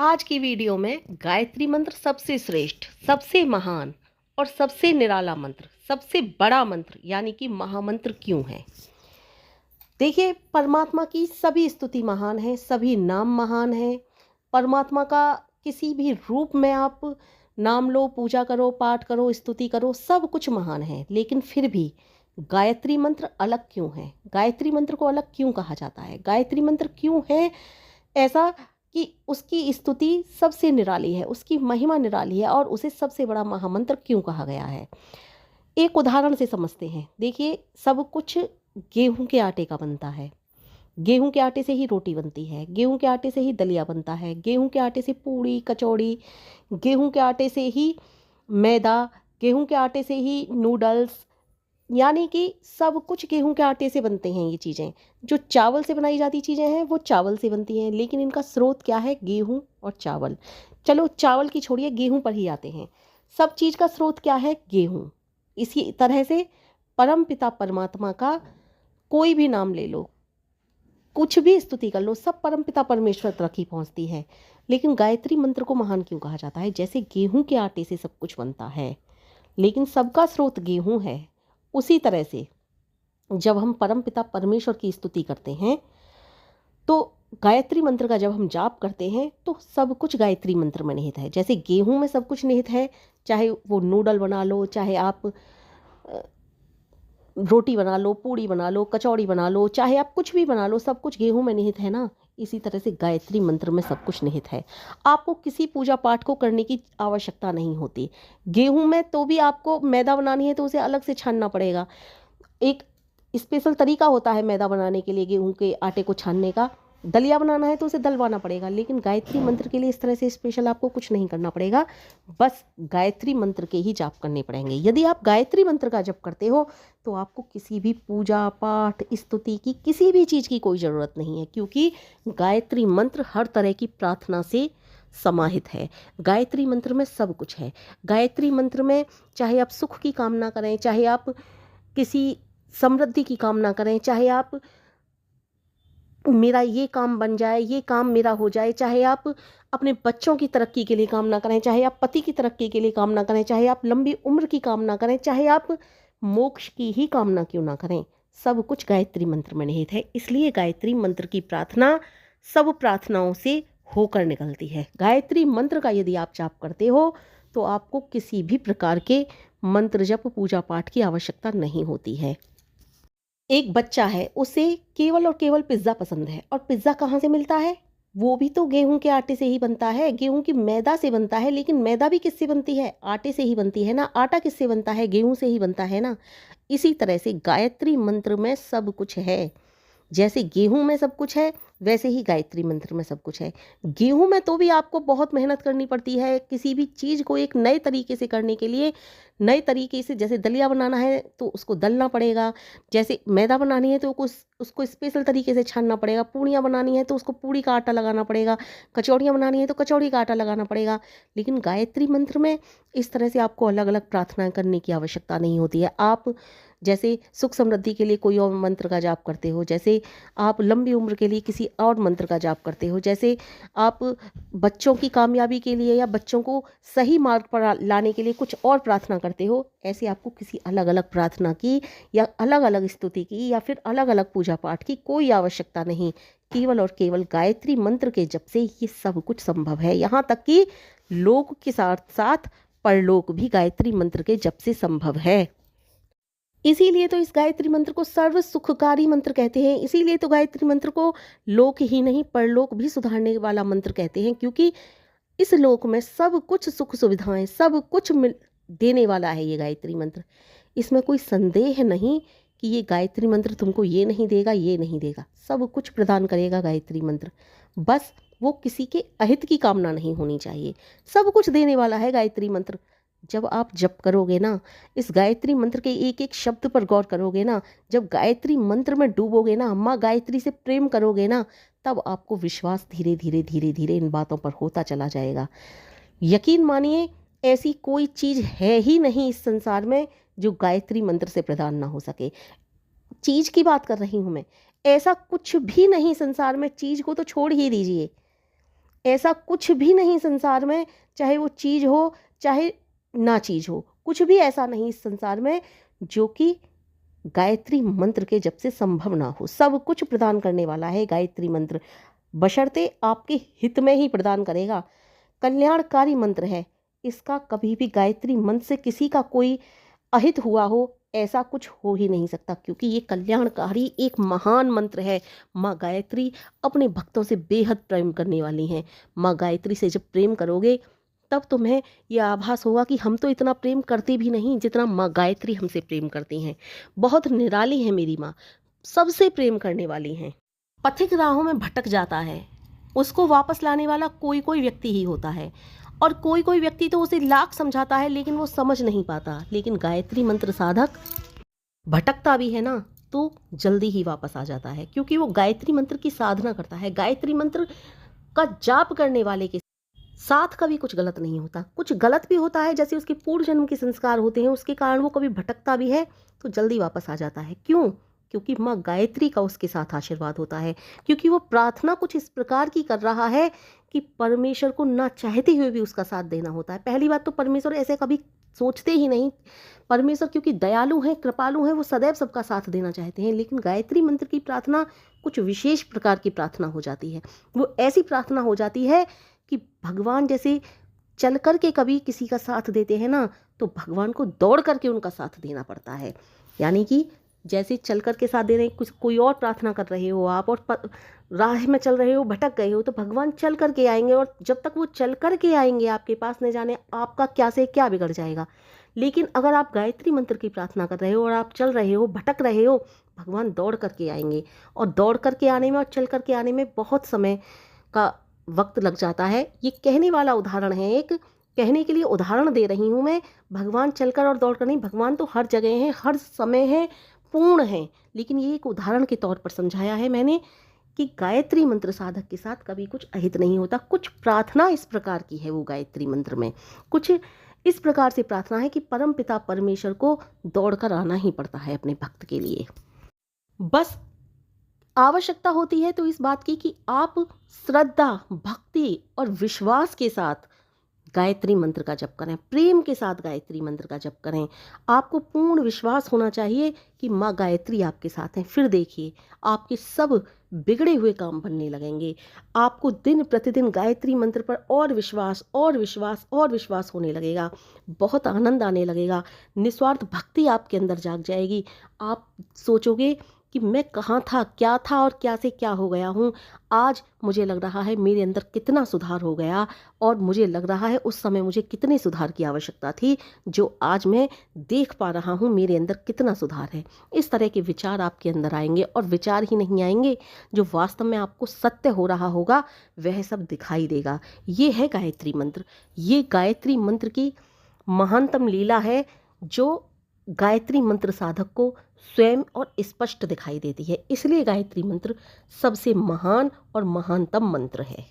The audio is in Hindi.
आज की वीडियो में गायत्री मंत्र सबसे श्रेष्ठ, सबसे महान और सबसे निराला मंत्र, सबसे बड़ा मंत्र यानी कि महामंत्र क्यों है। देखिए, परमात्मा की सभी स्तुति महान है, सभी नाम महान है। परमात्मा का किसी भी रूप में आप नाम लो, पूजा करो, पाठ करो, स्तुति करो, सब कुछ महान है। लेकिन फिर भी गायत्री मंत्र अलग क्यों है? गायत्री मंत्र को अलग क्यों कहा जाता है? गायत्री मंत्र क्यों है ऐसा कि उसकी स्तुति सबसे निराली है, उसकी महिमा निराली है और उसे सबसे बड़ा महामंत्र क्यों कहा गया है? एक उदाहरण से समझते हैं। देखिए, सब कुछ गेहूं के आटे का बनता है। गेहूं के आटे से ही रोटी बनती है, गेहूं के आटे से ही दलिया बनता है, गेहूं के आटे से पूड़ी कचौड़ी, गेहूं के आटे से ही मैदा, गेहूं के आटे से ही नूडल्स, यानी कि सब कुछ गेहूं के आटे से बनते हैं। ये चीज़ें जो चावल से बनाई जाती चीज़ें हैं वो चावल से बनती हैं, लेकिन इनका स्रोत क्या है? गेहूं और चावल। चलो चावल की छोड़िए, गेहूं पर ही आते हैं। सब चीज़ का स्रोत क्या है? गेहूं। इसी तरह से परम पिता परमात्मा का कोई भी नाम ले लो, कुछ भी स्तुति कर लो, सब परमपिता परमेश्वर तक ही पहुंचती है। लेकिन गायत्री मंत्र को महान क्यों कहा जाता है? जैसे गेहूं के आटे से सब कुछ बनता है, लेकिन सबका स्रोत गेहूं है, उसी तरह से जब हम परमपिता परमेश्वर की स्तुति करते हैं तो गायत्री मंत्र का जब हम जाप करते हैं तो सब कुछ गायत्री मंत्र में निहित है। जैसे गेहूं में सब कुछ निहित है, चाहे वो नूडल बना लो, चाहे आप रोटी बना लो, पूड़ी बना लो, कचौड़ी बना लो, चाहे आप कुछ भी बना लो, सब कुछ गेहूं में निहित है ना। इसी तरह से गायत्री मंत्र में सब कुछ निहित है। आपको किसी पूजा पाठ को करने की आवश्यकता नहीं होती। गेहूं में तो भी आपको मैदा बनानी है तो उसे अलग से छानना पड़ेगा। एक स्पेशल तरीका होता है मैदा बनाने के लिए, गेहूं के आटे को छानने का। दलिया बनाना है तो उसे दलवाना पड़ेगा, लेकिन गायत्री मंत्र के लिए इस तरह से स्पेशल आपको कुछ नहीं करना पड़ेगा। बस गायत्री मंत्र के ही जाप करने पड़ेंगे। यदि आप गायत्री मंत्र का जप करते हो तो आपको किसी भी पूजा पाठ स्तुति की, किसी भी चीज़ की कोई ज़रूरत नहीं है, क्योंकि गायत्री मंत्र हर तरह की प्रार्थना से समाहित है। गायत्री मंत्र में सब कुछ है। गायत्री मंत्र में चाहे आप सुख की कामना करें, चाहे आप किसी समृद्धि की कामना करें, चाहे आप मेरा ये काम बन जाए, ये काम मेरा हो जाए, चाहे आप अपने बच्चों की तरक्की के लिए कामना करें, चाहे आप पति की तरक्की के लिए कामना करें, चाहे आप लंबी उम्र की कामना करें, चाहे आप मोक्ष की ही कामना क्यों ना करें, सब कुछ गायत्री मंत्र में निहित है। इसलिए गायत्री मंत्र की प्रार्थना सब प्रार्थनाओं से होकर निकलती है। गायत्री मंत्र का यदि आप जाप करते हो तो आपको किसी भी प्रकार के मंत्र जप पूजा पाठ की आवश्यकता नहीं होती है। एक बच्चा है, उसे केवल और केवल पिज्ज़ा पसंद है, और पिज्ज़ा कहाँ से मिलता है? वो भी तो गेहूं के आटे से ही बनता है, गेहूं की मैदा से बनता है। लेकिन मैदा भी किससे बनती है? आटे से ही बनती है ना। आटा किससे बनता है? गेहूं से ही बनता है ना। इसी तरह से गायत्री मंत्र में सब कुछ है। जैसे गेहूं में सब कुछ है, वैसे ही गायत्री मंत्र में सब कुछ है। गेहूं में तो भी आपको बहुत मेहनत करनी पड़ती है। किसी भी चीज़ को एक नए तरीके से करने के लिए, नए तरीके से, जैसे दलिया बनाना है तो उसको दलना पड़ेगा, जैसे मैदा बनानी है तो उसको स्पेशल तरीके से छानना पड़ेगा, पूड़ियाँ बनानी है तो उसको पूड़ी का आटा लगाना पड़ेगा, कचौड़ियाँ बनानी है तो कचौड़ी का आटा लगाना पड़ेगा। लेकिन गायत्री मंत्र में इस तरह से आपको अलग अलग प्रार्थनाएं करने की आवश्यकता नहीं होती है। आप जैसे सुख समृद्धि के लिए कोई और मंत्र का जाप करते हो, जैसे आप लंबी उम्र के लिए किसी और मंत्र का जाप करते हो, जैसे आप बच्चों की कामयाबी के लिए या बच्चों को सही मार्ग पर लाने के लिए कुछ और प्रार्थना करते हो, ऐसे आपको किसी अलग अलग प्रार्थना की या अलग अलग स्तुति की या फिर अलग अलग पूजा पाठ की कोई आवश्यकता नहीं। केवल और केवल गायत्री मंत्र के जप से ये सब कुछ संभव है। यहाँ तक कि लोक के साथ साथ परलोक भी गायत्री मंत्र के जप से संभव है। इसीलिए तो इस गायत्री मंत्र को सर्व सुखकारी मंत्र कहते हैं। इसीलिए तो गायत्री मंत्र को लोक ही नहीं परलोक भी सुधारने वाला मंत्र कहते हैं, क्योंकि इस लोक में सब कुछ सुख सुविधाएं, सब कुछ मिल देने वाला है ये गायत्री मंत्र। इसमें कोई संदेह नहीं कि ये गायत्री मंत्र तुमको ये नहीं देगा, ये नहीं देगा, सब कुछ प्रदान करेगा गायत्री मंत्र। बस वो किसी के अहित की कामना नहीं होनी चाहिए। सब कुछ देने वाला है गायत्री मंत्र। जब आप जप करोगे ना, इस गायत्री मंत्र के एक एक शब्द पर गौर करोगे ना, जब गायत्री मंत्र में डूबोगे ना, माँ गायत्री से प्रेम करोगे ना, तब आपको विश्वास धीरे धीरे धीरे धीरे इन बातों पर होता चला जाएगा। यकीन मानिए, ऐसी कोई चीज़ है ही नहीं इस संसार में जो गायत्री मंत्र से प्रदान ना हो सके। चीज़ की बात कर रही हूँ मैं, ऐसा कुछ भी नहीं संसार में। चीज़ को तो छोड़ ही दीजिए, ऐसा कुछ भी नहीं संसार में, चाहे वो चीज़ हो चाहे ना चीज़ हो, कुछ भी ऐसा नहीं इस संसार में जो कि गायत्री मंत्र के जप से संभव ना हो। सब कुछ प्रदान करने वाला है गायत्री मंत्र, बशर्ते आपके हित में ही प्रदान करेगा। कल्याणकारी मंत्र है, इसका कभी भी गायत्री मंत्र से किसी का कोई अहित हुआ हो ऐसा कुछ हो ही नहीं सकता, क्योंकि ये कल्याणकारी एक महान मंत्र है। माँ गायत्री अपने भक्तों से बेहद प्रेम करने वाली हैं। माँ गायत्री से जब प्रेम करोगे तब तुम्हें यह आभास होगा कि हम तो इतना प्रेम करते भी नहीं जितना माँ गायत्री हमसे प्रेम करती हैं। बहुत निराली है मेरी माँ, सबसे प्रेम करने वाली हैं। पथिक राहों में भटक जाता है, उसको वापस लाने वाला कोई कोई व्यक्ति ही होता है, और कोई कोई व्यक्ति तो उसे लाख समझाता है लेकिन वो समझ नहीं पाता। लेकिन गायत्री मंत्र साधक भटकता भी है ना तो जल्दी ही वापस आ जाता है, क्योंकि वो गायत्री मंत्र की साधना करता है। गायत्री मंत्र का जाप करने वाले के साथ कभी कुछ गलत नहीं होता। कुछ गलत भी होता है, जैसे उसके पूर्व जन्म के संस्कार होते हैं, उसके कारण वो कभी भटकता भी है तो जल्दी वापस आ जाता है। क्यों? क्योंकि माँ गायत्री का उसके साथ आशीर्वाद होता है, क्योंकि वो प्रार्थना कुछ इस प्रकार की कर रहा है कि परमेश्वर को ना चाहते हुए भी उसका साथ देना होता है। पहली बात तो परमेश्वर ऐसे कभी सोचते ही नहीं। परमेश्वर क्योंकि दयालु हैं, कृपालु हैं, वो सदैव सबका साथ देना चाहते हैं। लेकिन गायत्री मंत्र की प्रार्थना कुछ विशेष प्रकार की प्रार्थना हो जाती है। वो ऐसी प्रार्थना हो जाती है कि भगवान जैसे चल कर के कभी किसी का साथ देते हैं ना, तो भगवान को दौड़ करके उनका साथ देना पड़ता है। यानी कि जैसे चल कर के साथ दे रहे हैं, कुछ कोई और प्रार्थना कर रहे हो आप और राह में चल रहे हो, भटक गए हो, तो भगवान चल कर के आएंगे, और जब तक वो चल कर के आएंगे आपके पास, न जाने आपका क्या से क्या बिगड़ जाएगा। लेकिन अगर आप गायत्री मंत्र की प्रार्थना कर रहे हो और आप चल रहे हो, भटक रहे हो, भगवान दौड़ करके आएंगे, और दौड़ करके आने में और चल करके आने में बहुत समय का वक्त लग जाता है। ये कहने वाला उदाहरण है, एक कहने के लिए उदाहरण दे रही हूँ मैं। भगवान चलकर और दौड़कर नहीं, भगवान तो हर जगह है, हर समय है, पूर्ण है। लेकिन ये एक उदाहरण के तौर पर समझाया है मैंने कि गायत्री मंत्र साधक के साथ कभी कुछ अहित नहीं होता। कुछ प्रार्थना इस प्रकार की है वो गायत्री मंत्र में, कुछ इस प्रकार से प्रार्थना है कि परम पिता परमेश्वर को दौड़कर आना ही पड़ता है अपने भक्त के लिए। बस आवश्यकता होती है तो इस बात की कि आप श्रद्धा, भक्ति और विश्वास के साथ गायत्री मंत्र का जप करें, प्रेम के साथ गायत्री मंत्र का जप करें। आपको पूर्ण विश्वास होना चाहिए कि माँ गायत्री आपके साथ हैं। फिर देखिए आपके सब बिगड़े हुए काम बनने लगेंगे। आपको दिन प्रतिदिन गायत्री मंत्र पर और विश्वास और विश्वास और विश्वास होने लगेगा, बहुत आनंद आने लगेगा, निस्वार्थ भक्ति आपके अंदर जाग जाएगी। आप सोचोगे कि मैं कहाँ था, क्या था और क्या से क्या हो गया हूँ। आज मुझे लग रहा है मेरे अंदर कितना सुधार हो गया, और मुझे लग रहा है उस समय मुझे कितने सुधार की आवश्यकता थी, जो आज मैं देख पा रहा हूँ मेरे अंदर कितना सुधार है। इस तरह के विचार आपके अंदर आएंगे, और विचार ही नहीं आएंगे, जो वास्तव में आपको सत्य हो रहा होगा वह सब दिखाई देगा। ये है गायत्री मंत्र। ये गायत्री मंत्र की महानतम लीला है, जो गायत्री मंत्र साधक को स्वयं और स्पष्ट दिखाई देती है। इसलिए गायत्री मंत्र सबसे महान और महानतम मंत्र है।